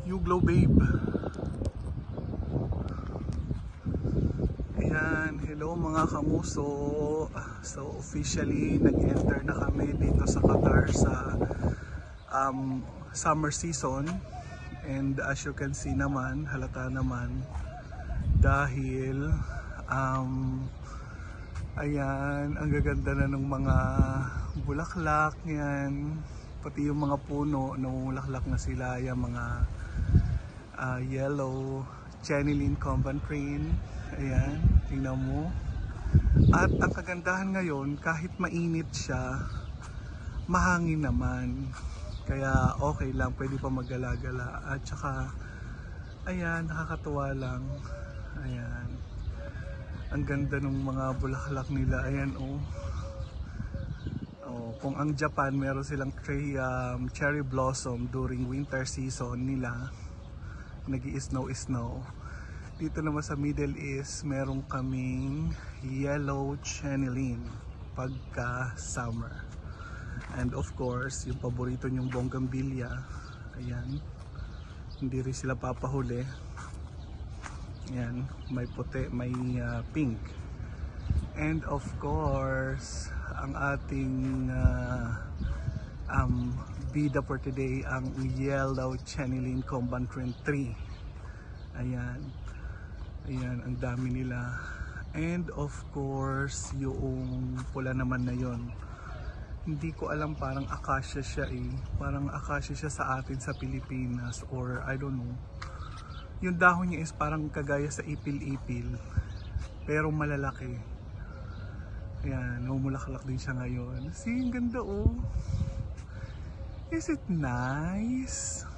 You glow, babe. Ayan, hello mga kamuso. So officially nag-enter na kami dito sa Qatar sa summer season. And as you can see naman, halata naman dahil ayan, ang gaganda na ng mga bulaklak yan, pati yung mga puno namumulaklak na sila, yung mga yellow chenilene combantrin. Ayan, tingnan mo. At ang kagandahan ngayon, kahit mainit siya, mahangin naman, kaya okay lang, pwede pa maggala-gala. At saka ayan, nakakatuwa lang. Ayan, ang ganda ng mga bulaklak nila. Ayan, oh. Oh, kung ang Japan meron silang cherry blossom during winter season nila, nag-i-snow. Dito naman sa Middle East, meron kaming yellow chenilene pagka summer. And of course, yung paborito nyong bougainvillea, ayan, hindi rin sila papahuli. Ayan, may puti, may pink. And of course, ang ating bida for today, ang yellow chenilene combantrin 3. Ayan, ayan, ang dami nila. And of course, yung pula naman na yon, hindi ko alam, parang acacia siya eh. Parang acacia siya sa atin sa Pilipinas, or I don't know. Yung dahon niya is parang kagaya sa ipil-ipil, pero malalaki. Ayan, namumulaklak din siya ngayon. See, ang ganda oh. Is it nice?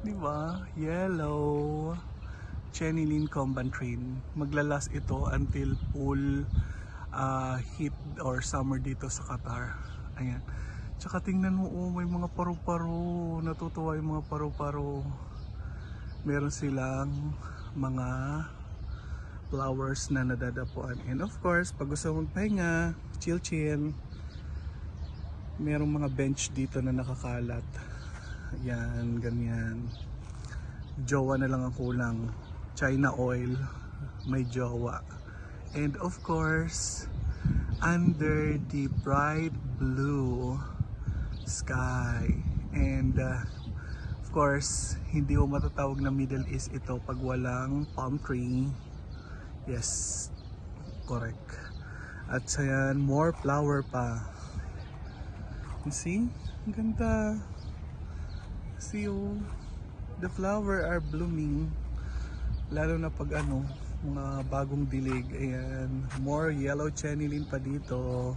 Diba? Yellow chenilene combantrin. Maglalas ito until full heat or summer dito sa Qatar. Ayan. Tsaka tingnan mo, oh, may mga paru-paro. Natutuwa yung mga paru-paro. Meron silang mga flowers na nadadapuan. And of course, pag gusto mong magpahinga, chill, merong mga bench dito na nakakalat. Ayan, ganyan. Jowa na lang ang kulang. China oil, may jowa. And of course, under the bright blue sky, and of course, hindi mo matatawag na Middle East ito pag walang palm tree. Yes, correct. At sayan, more flower pa. You see? Ang ganda. See you. The flower are blooming. Lalo na pag ano, mga bagong dilig. Ayan, more yellow chenilene pa dito.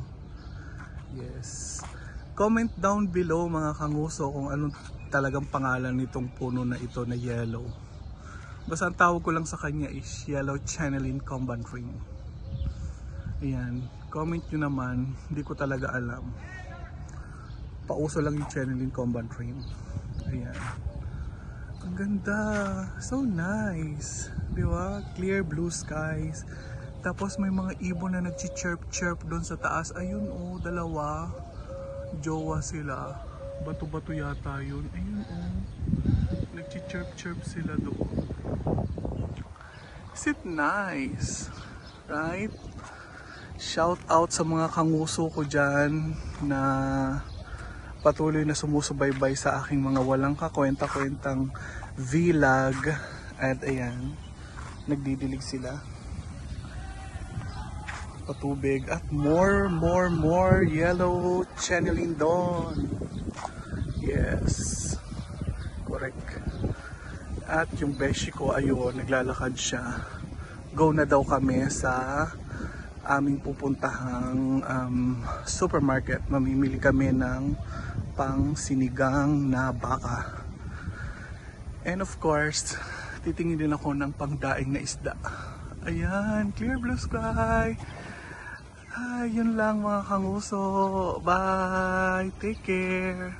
Yes. Comment down below mga kanguso kung anong talagang pangalan nitong puno na ito na yellow. Basta ang tawag ko lang sa kanya is yellow chenilene combantrin. Ayan, comment nyo naman, hindi ko talaga alam. Pauso lang yung chenilene combantrin. Ayan, ang ganda, so nice, di ba? Clear blue skies. Tapos may mga ibon na nagchi-chirp doon sa taas. Ayun oh, dalawa, jowa sila. Bato-bato yata yun. Ayun oh, nagchi-chirp sila doon. Is it nice? Right? Shout out sa mga kanguso ko dyan na patuloy na sumusubaybay sa aking mga walang kakwenta-kwentang vlog. At ayan, nagdidilig sila patubig. At more yellow chenilene doon. Yes, correct. At yung beshi ko, ayun, naglalakad siya. Go na daw kami sa aming pupuntahang supermarket. Mamimili kami ng pang sinigang na baka. And of course, titingin din ako ng pangdaing na isda. Ayan, clear blue sky. Yun lang mga kanguso. Bye, take care.